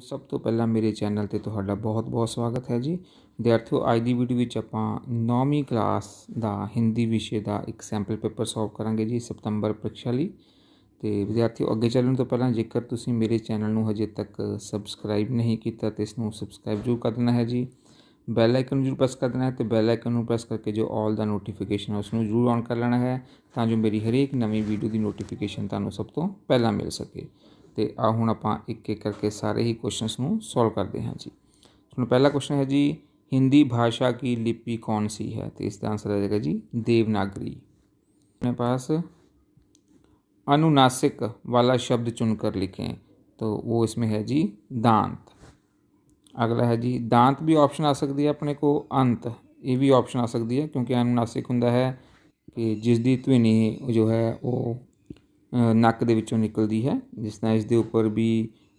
ਸਭ ਤੋਂ ਪਹਿਲਾਂ ਮੇਰੇ ਚੈਨਲ 'ਤੇ ਤੁਹਾਡਾ ਬਹੁਤ-ਬਹੁਤ ਸਵਾਗਤ ਹੈ ਜੀ। ਵਿਦਿਆਰਥੀਓ, ਅੱਜ ਦੀ ਵੀਡੀਓ ਵਿੱਚ ਆਪਾਂ 9ਵੀਂ ਕਲਾਸ ਦਾ ਹਿੰਦੀ ਵਿਸ਼ੇ ਦਾ ਇੱਕ ਸੈਂਪਲ ਪੇਪਰ ਸੋਲਵ ਕਰਾਂਗੇ ਜੀ ਸਤੰਬਰ ਪ੍ਰੀਖਿਆ ਲਈ। ਅਤੇ ਵਿਦਿਆਰਥੀਓ, ਅੱਗੇ ਚੱਲਣ ਤੋਂ ਪਹਿਲਾਂ ਜੇਕਰ ਤੁਸੀਂ ਮੇਰੇ ਚੈਨਲ ਨੂੰ ਹਜੇ ਤੱਕ ਸਬਸਕ੍ਰਾਈਬ ਨਹੀਂ ਕੀਤਾ ਤਾਂ ਇਸ ਨੂੰ ਸਬਸਕ੍ਰਾਈਬ ਜ਼ਰੂਰ ਕਰ ਦੇਣਾ ਹੈ ਜੀ। ਬੈਲ ਆਈਕਨ ਨੂੰ ਜ਼ਰੂਰ ਪ੍ਰੈਸ ਕਰ ਦੇਣਾ ਹੈ ਅਤੇ ਬੈਲ ਆਈਕਨ ਨੂੰ ਪ੍ਰੈਸ ਕਰਕੇ ਜੋ ਆਲ ਦਾ ਨੋਟੀਫਿਕੇਸ਼ਨ ਹੈ ਉਸ ਨੂੰ ਜ਼ਰੂਰ ਔਨ ਕਰ ਲੈਣਾ ਹੈ ਤਾਂ ਜੋ ਮੇਰੀ ਹਰੇਕ ਨਵੀਂ ਵੀਡੀਓ ਦੀ ਨੋਟੀਫਿਕੇਸ਼ਨ ਤੁਹਾਨੂੰ ਸਭ ਤੋਂ ਪਹਿਲਾਂ ਮਿਲ ਸਕੇ। ਅਤੇ ਆ ਹੁਣ ਆਪਾਂ ਇੱਕ ਇੱਕ ਕਰਕੇ ਸਾਰੇ ਹੀ ਕੁਐਸਚਨਸ ਨੂੰ ਸੋਲਵ ਕਰਦੇ ਹਾਂ ਜੀ। ਹੁਣ ਪਹਿਲਾ ਕੁਐਸਚਨ ਹੈ ਜੀ, हिंदी भाषा की लिपि कौन सी है? तो इसका आंसर आ जाएगा जी देवनागरी। अपने पास अनुनासिक वाला शब्द चुनकर लिखें, तो वो इसमें है जी दांत। अगला है जी दांत भी ऑप्शन आ सकती है अपने को, अंत ये भी ऑप्शन आ सकती है क्योंकि अनुनासिक हुंदा है कि जिसकी ध्वनि जो है वो नक दे विचों निकलती है, जिस तरह इसके उपर भी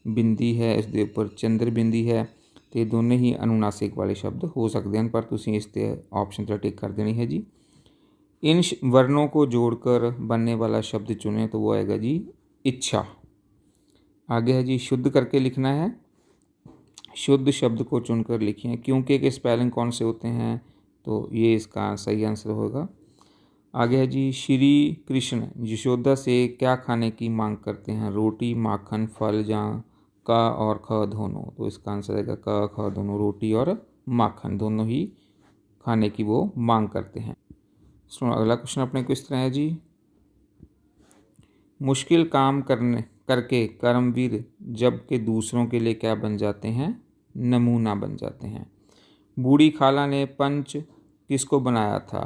बिंदी है, इसके उपर चंद्र बिंदी है, तो दोनों ही अनुनासिक वाले शब्द हो सकते हैं, पर तुसीं इस ते ऑप्शन पर टिक कर देनी है जी। इन वर्णों को जोड़कर बनने वाला शब्द चुने, तो वो आएगा जी इच्छा। आगे है जी शुद्ध करके लिखना है, शुद्ध शब्द को चुनकर लिखिए। क्योंकि के स्पेलिंग कौन से होते हैं, तो ये इसका सही आंसर होगा। आगे है जी श्री कृष्ण यशोदा से क्या खाने की मांग करते हैं? रोटी, माखन, फल या क और ख दोनों? तो इसका आंसर आएगा क ख दोनों, रोटी और माखन दोनों ही खाने की वो मांग करते हैं। सुनो अगला क्वेश्चन अपने को इस तरह है जी, मुश्किल काम करके कर्मवीर जबकि दूसरों के लिए क्या बन जाते हैं? नमूना बन जाते हैं। बूढ़ी खाला ने पंच किसको बनाया था?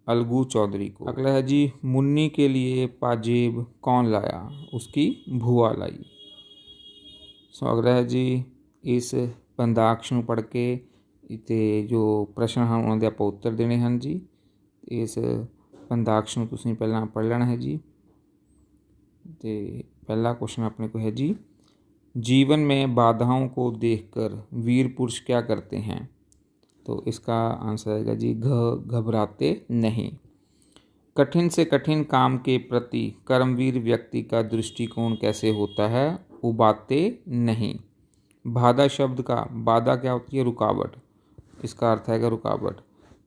अलगू चौधरी को। अगला है जी मुन्नी के लिए पाजेब कौन लाया? उसकी भूआ लाई। सो अगला है जी इस पंदाक्ष ਨੂੰ पढ़ के ਤੇ ਜੋ ਪ੍ਰਸ਼ਨ ਹਨ ਉਹਨਾਂ ਦੇ ਆਪਾਂ ਉੱਤਰ ਦੇਣੇ ਹਨ ਜੀ। ਇਸ ਪੰਦਾਕਸ਼ ਨੂੰ ਤੁਸੀਂ ਪਹਿਲਾਂ ਪੜ੍ਹ ਲੈਣਾ ਹੈ ਜੀ। ਤੇ पहला क्वेश्चन अपने को है जी, जीवन में बाधाओं को देखकर वीर पुरुष क्या करते हैं? तो इसका आंसर आएगा जी घबराते नहीं। कठिन से कठिन काम के प्रति कर्मवीर व्यक्ति का दृष्टिकोण कैसे होता है? उबाते नहीं। बाधा शब्द का बाधा क्या होती है? रुकावट, इसका अर्थ है रुकावट।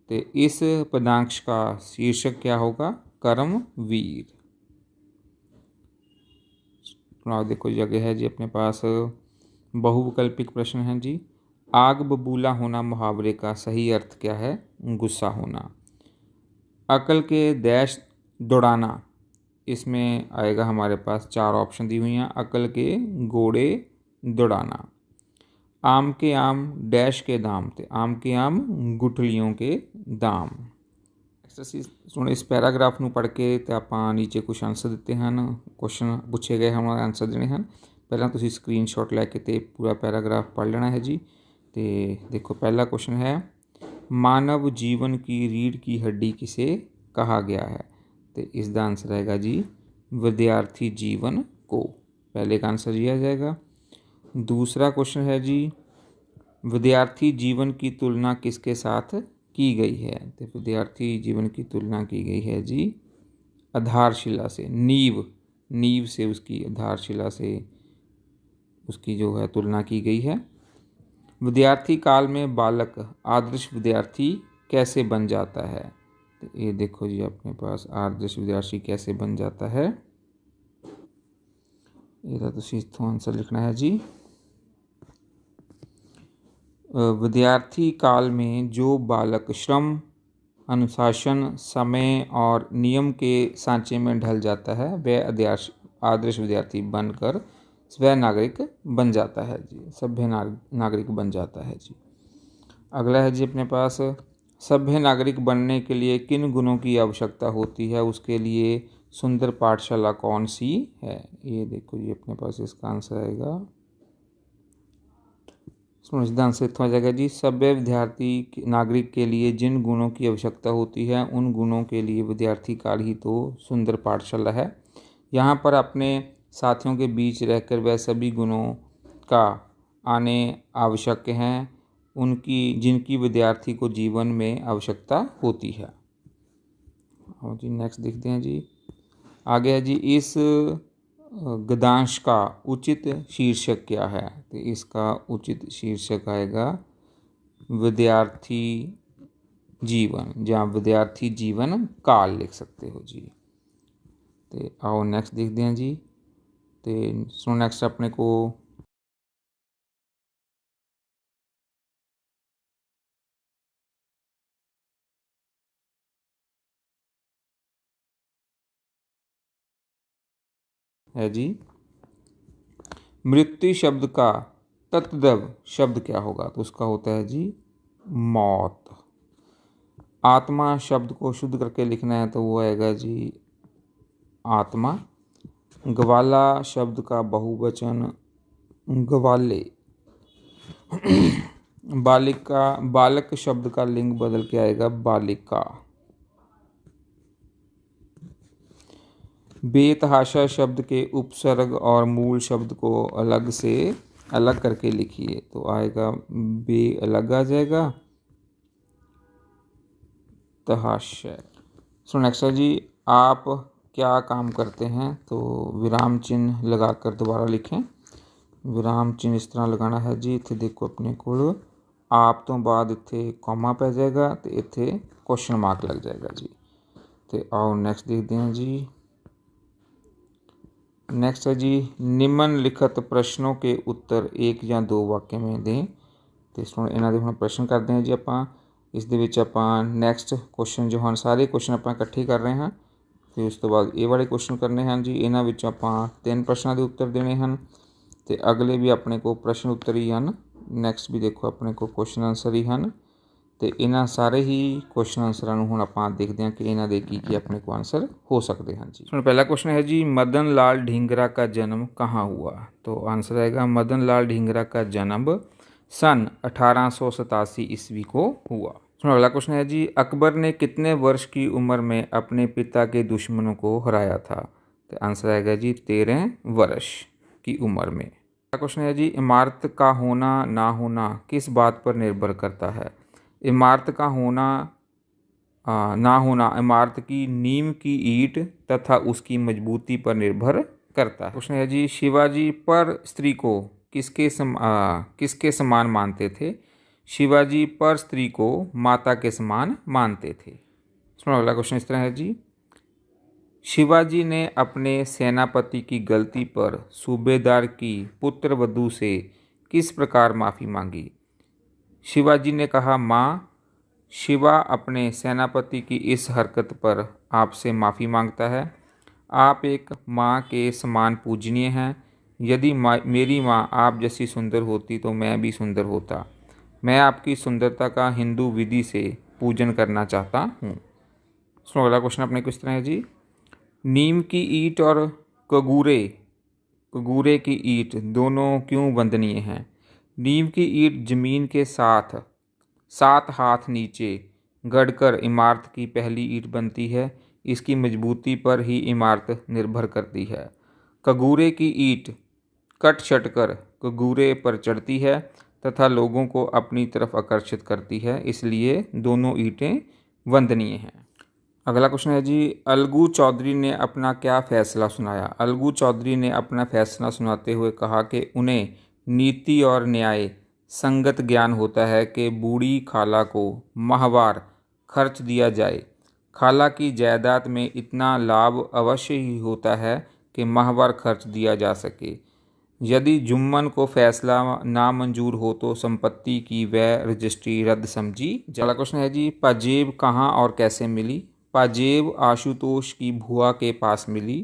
तो इस पदांश का शीर्षक क्या होगा? कर्मवीर। देखो जगह है जी अपने पास बहुविकल्पिक प्रश्न है जी। आग बबूला होना मुहावरे का सही अर्थ क्या है? गुस्सा होना। अकल के देश दौड़ाना, इसमें आएगा हमारे पास चार ऑप्शन दी हुई हैं। अकल के घोड़े दौड़ाना। आम के आम डैश के दाम, तो आम के आम गुठलियों के दाम। सुनो इस पैराग्राफ ਨੂੰ पढ़ के तो ਆਪਾਂ नीचे कुछ आंसर ਦਿੱਤੇ ਹਨ, क्वेश्चन पूछे गए हैं, आंसर देने हैं। ਪਹਿਲਾਂ ਤੁਸੀਂ स्क्रीनशॉट लैके तो पूरा पैराग्राफ पढ़ लेना है जी। तो देखो पहला क्वेश्चन है, मानव जीवन की रीढ़ की हड्डी किसे कहा गया है? तो इसका आंसर आएगा जी विद्यार्थी जीवन को। पहले का आंसर ये आ जाएगा। दूसरा क्वेश्चन है जी, विद्यार्थी जीवन की तुलना किसके साथ की गई है? तो विद्यार्थी जीवन की तुलना की गई है जी आधारशिला से, नींव से, उसकी आधारशिला से उसकी जो है तुलना की गई है। विद्यार्थी काल में बालक आदर्श विद्यार्थी कैसे बन जाता है? तो ये देखो जी अपने पास आदर्श विद्यार्थी कैसे बन जाता है, ये तो इथों आंसर लिखना है जी। विद्यार्थी काल में जो बालक श्रम, अनुशासन, समय और नियम के सांचे में ढल जाता है वह आदर्श विद्यार्थी बनकर स्वयं नागरिक बन जाता है जी, सभ्य नागरिक बन जाता है जी। अगला है जी अपने पास, सभ्य नागरिक बनने के लिए किन गुणों की आवश्यकता होती है? उसके लिए सुंदर पाठशाला कौन सी है? ये देखो जी अपने पास इसका आंसर आएगा, सुनो इसका आंसर इतना आ जाएगा जी, सभ्य विद्यार्थी नागरिक के लिए जिन गुणों की आवश्यकता होती है उन गुणों के लिए विद्यार्थी काल ही तो सुंदर पाठशाला है। यहाँ पर अपने साथियों के बीच रहकर वह सभी गुणों का आने आवश्यक हैं उनकी जिनकी विद्यार्थी को जीवन में आवश्यकता होती है। और जी नेक्स्ट देखते हैं जी। आगे है जी, इस गद्यांश का उचित शीर्षक क्या है? तो इसका उचित शीर्षक आएगा विद्यार्थी जीवन, जहाँ विद्यार्थी जीवन काल लिख सकते हो जी। तो आओ नैक्सट देखते हैं जी। तो सो नैक्सट अपने को है जी, मृत्यु शब्द का तत्दव शब्द क्या होगा? तो उसका होता है जी मौत। आत्मा शब्द को शुद्ध करके लिखना है तो वो आएगा जी आत्मा। ग्वाला शब्द का बहुवचन ग्वाले। बालिका, बालक शब्द का लिंग बदल के आएगा बालिका। बेतहाशा शब्द के उपसर्ग और मूल शब्द को अलग करके लिखिए तो आएगा बे अलग आ जाएगा तहाशा। सो नेक्स्ट है जी, आप क्या काम करते हैं? तो विराम चिन्ह लगाकर दोबारा लिखें। विराम चिन्ह इस तरह लगाना है जी, इत्थे देखो अपने को आप तो बाद इत्थे कॉमा पै जाएगा तो इत्थे क्वेश्चन मार्क लग जाएगा जी। तो आओ नेक्स्ट देखते हैं जी। नेक्स्ट है जी, निम्नलिखित प्रश्नों के उत्तर एक या दो वाक्य में दें। तो इस इन्हों हम प्रश्न करते हैं जी। ਆਪਾਂ ਇਸ ਦੇ ਵਿੱਚ ਆਪਾਂ ਨੈਕਸਟ ਕੁਐਸਚਨ ਜੋ ਹਨ ਸਾਰੇ ਕੁਐਸਚਨ ਆਪਾਂ ਇਕੱਠੇ ਕਰ ਰਹੇ ਹਾਂ। ਫਿਰ ਉਸ ਤੋਂ ਬਾਅਦ ਇਹ ਵਾਲੇ ਕੁਐਸਚਨ ਕਰਨੇ ਹਨ ਜੀ। ਇਹਨਾਂ ਵਿੱਚ ਆਪਾਂ 3 ਪ੍ਰਸ਼ਨਾਂ ਦੇ ਉੱਤਰ ਦੇਣੇ ਹਨ ਤੇ ਅਗਲੇ ਵੀ ਆਪਣੇ ਕੋਲ ਪ੍ਰਸ਼ਨ ਉੱਤਰ ਹੀ ਹਨ। ਨੈਕਸਟ ਵੀ ਦੇਖੋ ਆਪਣੇ ਕੋਲ ਕੁਐਸਚਨ ਆਨਸਰ ਹੀ ਹਨ ਤੇ ਇਹਨਾਂ ਸਾਰੇ ਹੀ ਕੁਐਸਚਨ ਆਨਸਰਾਂ ਨੂੰ ਹੁਣ ਆਪਾਂ ਦੇਖਦੇ ਹਾਂ ਕਿ ਇਹਨਾਂ ਦੇ ਕੀ ਆਪਣੇ को आंसर हो सकते हैं जी। सुनो पहला क्वेश्चन है जी, मदन लाल ढींगरा का जन्म कहाँ हुआ? तो आंसर आएगा मदन लाल ढींगरा का जन्म सन 1887 ईस्वी को हुआ। सुनो अगला क्वेश्चन है जी, अकबर ने कितने वर्ष की उम्र में अपने पिता के दुश्मनों को हराया था? तो आंसर आएगा जी 13 वर्ष की उम्र में। अगला क्वेश्चन है जी, इमारत का होना ना होना किस बात पर निर्भर करता है? इमारत का होना ना होना इमारत की नींव की ईंट तथा उसकी मजबूती पर निर्भर करता है। क्वेश्चन है जी, शिवाजी पर स्त्री को किसके समान मानते थे? शिवाजी पर स्त्री को माता के समान मानते थे। सुनो अगला क्वेश्चन इस तरह है जी, शिवाजी ने अपने सेनापति की गलती पर सूबेदार की पुत्र वधू से किस प्रकार माफ़ी मांगी? शिवाजी ने कहा, माँ, शिवा अपने सेनापति की इस हरकत पर आपसे माफ़ी मांगता है। आप एक माँ के समान पूजनीय हैं। यदि मेरी माँ आप जैसी सुंदर होती तो मैं भी सुंदर होता। मैं आपकी सुंदरता का हिंदू विधि से पूजन करना चाहता हूँ। सो अगला क्वेश्चन अपने किस तरह है जी, नीम की ईंट और कगूरे की ईंट दोनों क्यों वंदनीय हैं? नीम की ईंट जमीन के साथ 7 हाथ नीचे गड़कर इमारत की पहली ईंट बनती है। इसकी मजबूती पर ही इमारत निर्भर करती है। कगूरे की ईंट कट छटकर कगूरे पर चढ़ती है तथा लोगों को अपनी तरफ आकर्षित करती है, इसलिए दोनों ईंटें वंदनीय हैं। अगला क्वेश्चन है जी, अलगू चौधरी ने अपना क्या फैसला सुनाया? अलगू चौधरी ने अपना फैसला सुनाते हुए कहा कि उन्हें नीति और न्याय संगत ज्ञान होता है कि बूढ़ी खाला को माहवार खर्च दिया जाए। खाला की जायदाद में इतना लाभ अवश्य ही होता है कि माहवार खर्च दिया जा सके। यदि जुम्मन को फैसला नामंजूर हो तो संपत्ति की वह रजिस्ट्री रद्द समझी जाए। अगला क्वेश्चन है जी, पाजेब कहाँ और कैसे मिली? पाजेब आशुतोष की भुआ के पास मिली।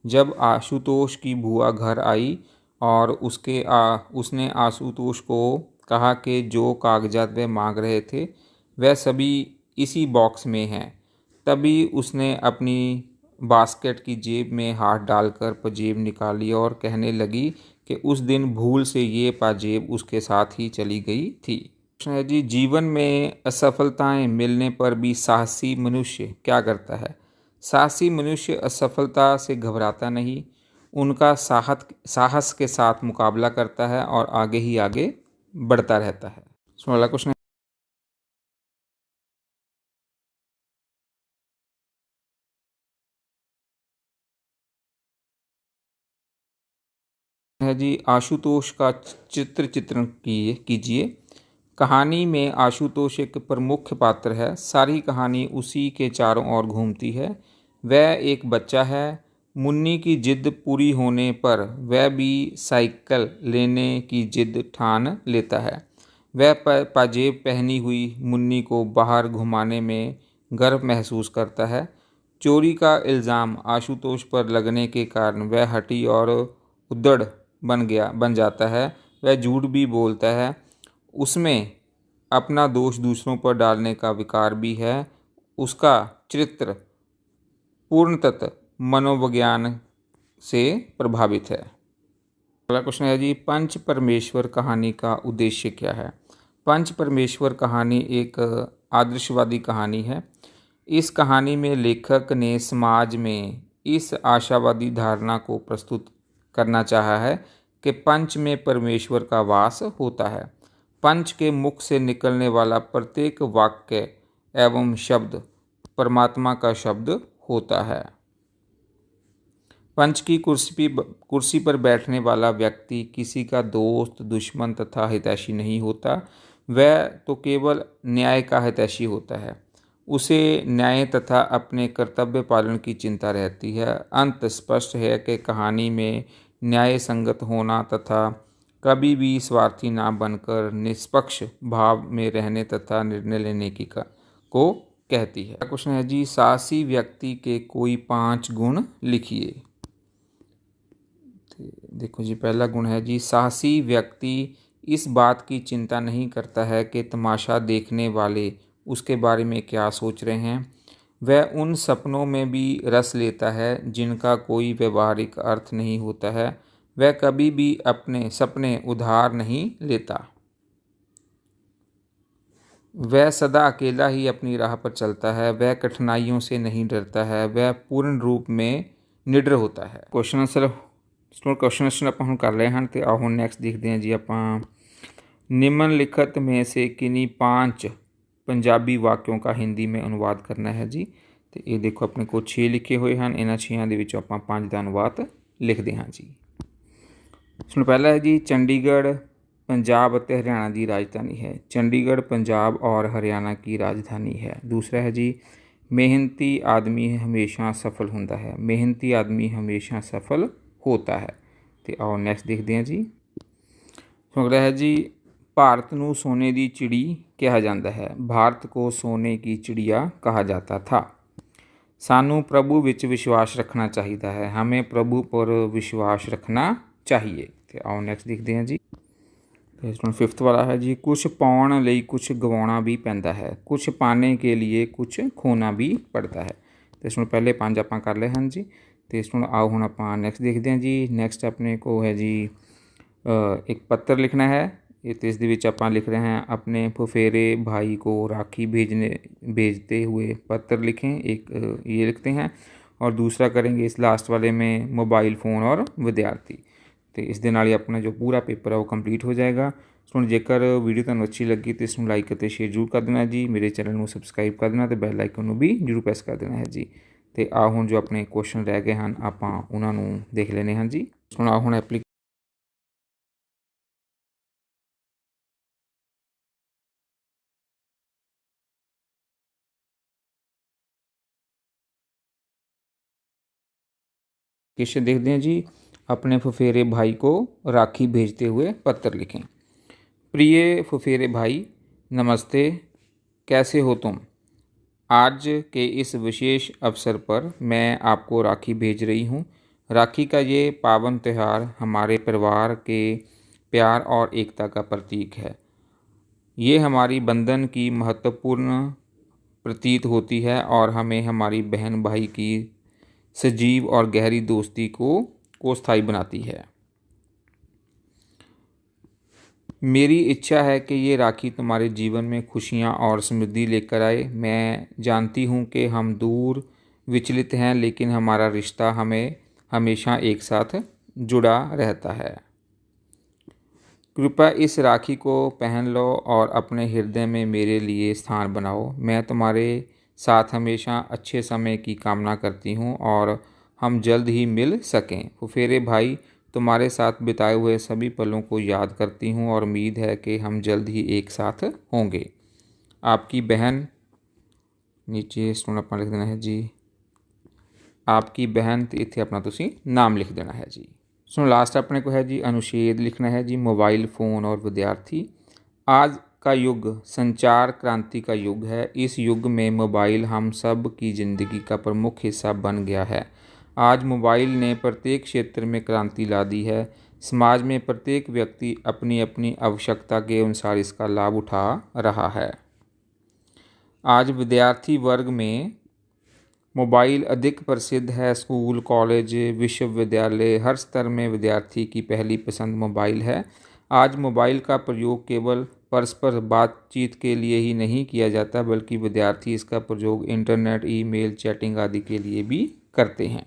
जब आशुतोष की भुआ घर आई और उसने आशुतोष को कहा कि जो कागजात वह मांग रहे थे वह सभी इसी बॉक्स में हैं, तभी उसने अपनी बास्केट की जेब में हाथ डालकर पाजेब निकाली और कहने लगी कि उस दिन भूल से ये पाजेब उसके साथ ही चली गई थी। प्रश्न है जी, जीवन में असफलताएं मिलने पर भी साहसी मनुष्य क्या करता है? साहसी मनुष्य असफलता से घबराता नहीं, उनका साहस के साथ मुकाबला करता है और आगे ही आगे बढ़ता रहता है। अगला क्वेश्चन है जी, आशुतोष का चित्रण कीजिए। कहानी में आशुतोष एक प्रमुख पात्र है। सारी कहानी उसी के चारों ओर घूमती है। वह एक बच्चा है। मुन्नी की जिद पूरी होने पर वह भी साइकिल लेने की जिद ठान लेता है। वह पाजेब पहनी हुई मुन्नी को बाहर घुमाने में गर्व महसूस करता है। चोरी का इल्ज़ाम आशुतोष पर लगने के कारण वह हठी और उद्दड़ बन जाता है। वह झूठ भी बोलता है। उसमें अपना दोष दूसरों पर डालने का विकार भी है। उसका चरित्र पूर्णतः मनोविज्ञान से प्रभावित है। अगला क्वेश्चन है जी, पंच परमेश्वर कहानी का उद्देश्य क्या है? पंच परमेश्वर कहानी एक आदर्शवादी कहानी है। इस कहानी में लेखक ने समाज में इस आशावादी धारणा को प्रस्तुत करना चाहा है कि पंच में परमेश्वर का वास होता है। पंच के मुख से निकलने वाला प्रत्येक वाक्य एवं शब्द परमात्मा का शब्द होता है। पंच की कुर्सी पर बैठने वाला व्यक्ति किसी का दोस्त, दुश्मन तथा हितैषी नहीं होता। वह तो केवल न्याय का हितैषी होता है। उसे न्याय तथा अपने कर्तव्य पालन की चिंता रहती है। अंत स्पष्ट है कि कहानी में न्याय संगत होना तथा कभी भी स्वार्थी ना बनकर निष्पक्ष भाव में रहने तथा निर्णय लेने को कहती है। क्वेश्चन है जी, साहसी व्यक्ति के कोई 5 गुण लिखिए। देखो जी, पहला गुण है जी, साहसी व्यक्ति इस बात की चिंता नहीं करता है कि तमाशा देखने वाले उसके बारे में क्या सोच रहे हैं। वह उन सपनों में भी रस लेता है जिनका कोई व्यवहारिक अर्थ नहीं होता है। वह कभी भी अपने सपने उधार नहीं लेता। वह सदा अकेला ही अपनी राह पर चलता है। वह कठिनाइयों से नहीं डरता है। वह पूर्ण रूप में निडर होता है। क्वेश्चन आंसर ਆਪਾਂ ਹੁਣ ਕਰ ਲਏ ਹਨ ਤੇ ਆਓ ਹੁਣ ਨੈਕਸਟ ਦੇਖਦੇ ਹਾਂ ਜੀ ਆਪਾਂ निम्नलिखित में से किन्हीं 5 पंजाबी वाक्यों का हिंदी में अनुवाद करना है जी। तो ये देखो अपने को 6 लिखे हुए हैं। इन्हां 6 ਦੇ ਵਿੱਚੋਂ ਆਪਾਂ 5 ਦਾ अनुवाद लिखते हाँ जी। सुनो पहला है जी, चंडीगढ़ पंजाब और हरियाणा की राजधानी है। चंडीगढ़ पंजाब और हरियाणा की राजधानी है। दूसरा है जी, मेहनती आदमी हमेशा सफल होता है। मेहनती आदमी हमेशा सफल होता है। तो आओ नैक्सट देखते हैं जी। अगला है जी, भारत को सोने की चिड़ी कहा जाता है। भारत को सोने की चिड़िया कहा जाता था। सानू प्रभु विच विश्वास रखना चाहिए है। हमें प्रभु पर विश्वास रखना चाहिए। तो आओ नैक्सट देखते हैं जी। तो 5th वाला है जी, कुछ पाने लई कुछ गवाना भी पैंदा है। कुछ पाने के लिए कुछ खोना भी पड़ता है। तो इसमें पहले 5 आप कर ले हैं जी। तो इसमें आओ हम आप नैक्सट देखते हैं जी। नैक्सट अपने को है जी, एक पत्र लिखना है। तो इस आप लिख रहे हैं, अपने फुफेरे भाई को राखी भेजते हुए पत्र लिखें। एक ये लिखते हैं और दूसरा करेंगे इस लास्ट वाले में मोबाइल फ़ोन और विद्यार्थी। तो इस दे नाल ही अपना जो पूरा पेपर है वो कंप्लीट हो जाएगा। सुन जेकर वीडियो तुहानूं अच्छी लगी तो इसमें लाइक और शेयर जरूर कर देना जी। मेरे चैनल को सबसक्राइब कर देना तो बैल आइकन को भी जरूर प्रेस कर देना है जी। तो आ हुण जो अपने क्वेश्चन रह गए हैं आपां उन्हां नूं देख लेने हैं जी। सुन आ हुण एप्लीकेशन देखते हैं जी। अपने फुफेरे भाई को राखी भेजते हुए पत्र लिखें। प्रिय फुफेरे भाई, नमस्ते, कैसे हो तुम? आज के इस विशेष अवसर पर मैं आपको राखी भेज रही हूँ। राखी का ये पावन त्यौहार हमारे परिवार के प्यार और एकता का प्रतीक है। ये हमारी बंधन की महत्वपूर्ण प्रतीत होती है और हमें हमारी बहन भाई की सजीव और गहरी दोस्ती को स्थायी बनाती है। मेरी इच्छा है कि ये राखी तुम्हारे जीवन में खुशियाँ और समृद्धि लेकर आए। मैं जानती हूँ कि हम दूर विचलित हैं, लेकिन हमारा रिश्ता हमें हमेशा एक साथ जुड़ा रहता है। कृपया इस राखी को पहन लो और अपने हृदय में मेरे लिए स्थान बनाओ। मैं तुम्हारे साथ हमेशा अच्छे समय की कामना करती हूँ और हम जल्द ही मिल सकें। फुफेरे भाई, तुम्हारे साथ बिताए हुए सभी पलों को याद करती हूँ और उम्मीद है कि हम जल्द ही एक साथ होंगे। आपकी बहन, नीचे स्टोन अपना लिख देना है जी, आपकी बहन तो इत्थे अपना तुसी नाम लिख देना है जी। सो लास्ट अपने को है जी अनुच्छेद लिखना है जी, मोबाइल फ़ोन और विद्यार्थी। आज का युग संचार क्रांति का युग है। इस युग में मोबाइल हम सब की ज़िंदगी का प्रमुख हिस्सा बन गया है। आज मोबाइल ने प्रत्येक क्षेत्र में क्रांति ला दी है। समाज में प्रत्येक व्यक्ति अपनी अपनी आवश्यकता के अनुसार इसका लाभ उठा रहा है। आज विद्यार्थी वर्ग में मोबाइल अधिक प्रसिद्ध है। स्कूल, कॉलेज, विश्वविद्यालय, हर स्तर में विद्यार्थी की पहली पसंद मोबाइल है। आज मोबाइल का प्रयोग केवल परस्पर बातचीत के लिए ही नहीं किया जाता, बल्कि विद्यार्थी इसका प्रयोग इंटरनेट, ईमेल, चैटिंग आदि के लिए भी करते हैं।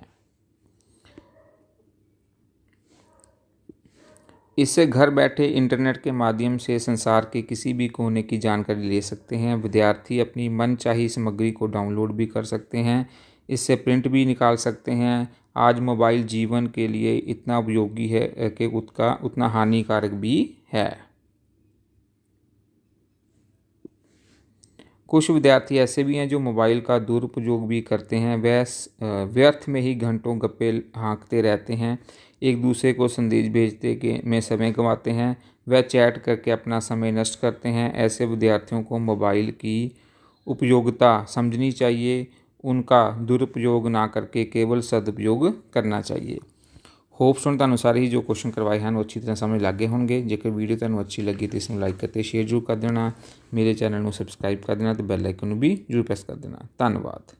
इससे घर बैठे इंटरनेट के माध्यम से संसार के किसी भी कोने की जानकारी ले सकते हैं। विद्यार्थी अपनी मनचाही सामग्री को डाउनलोड भी कर सकते हैं, इससे प्रिंट भी निकाल सकते हैं। आज मोबाइल जीवन के लिए इतना उपयोगी है कि उसका उतना हानिकारक भी है। कुछ विद्यार्थी ऐसे भी हैं जो मोबाइल का दुरुपयोग भी करते हैं। वह व्यर्थ में ही घंटों गप्पे हाँकते रहते हैं, एक दूसरे को संदेश भेजते के में समय गंवाते हैं, वह चैट करके अपना समय नष्ट करते हैं। ऐसे विद्यार्थियों को मोबाइल की उपयोगिता समझनी चाहिए, उनका दुरुपयोग ना करके केवल सदुपयोग करना चाहिए। होप सो तुहानूं सारे ही जो क्वेश्चन करवाए हैं वो अच्छी तरह समझ लग गए होंगे। जेकर वीडियो तुहानूं अच्छी लगी तो इसनूं लाइक करते शेयर जरूर कर देना, मेरे चैनल को सबसक्राइब कर देना तो बैल आइकन भी जरूर प्रेस कर देना। धन्यवाद।